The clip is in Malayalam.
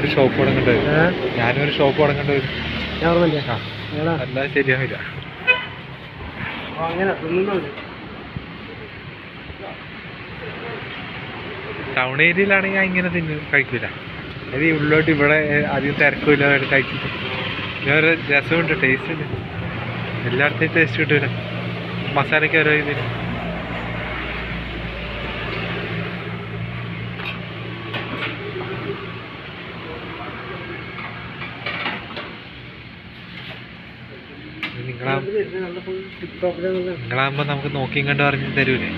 ഒരു ഷോപ്പ് തുടങ്ങേണ്ടി വരും. ഞാനൊരു ഷോപ്പ് തുടങ്ങേണ്ടി വരും. അല്ലാതെ ശരിയാവില്ല. ടൗൺ ഏരിയയിലാണെങ്കിൽ ഞാൻ ഇങ്ങനെ കഴിക്കില്ല. അത് ഉള്ളോട്ട് ഇവിടെ അധികം തിരക്കില്ല കഴിച്ചിട്ട് വേറെ രസമുണ്ട്, ടേസ്റ്റ് ഉണ്ട്. എല്ലായിടത്തേയും ടേസ്റ്റ് കിട്ടില്ല. മസാലയ്ക്ക് ഓരോ ഇതിന് നിങ്ങളാകുമ്പോൾ നമുക്ക് നോക്കിയും കണ്ട് പറഞ്ഞ് തരൂലേ.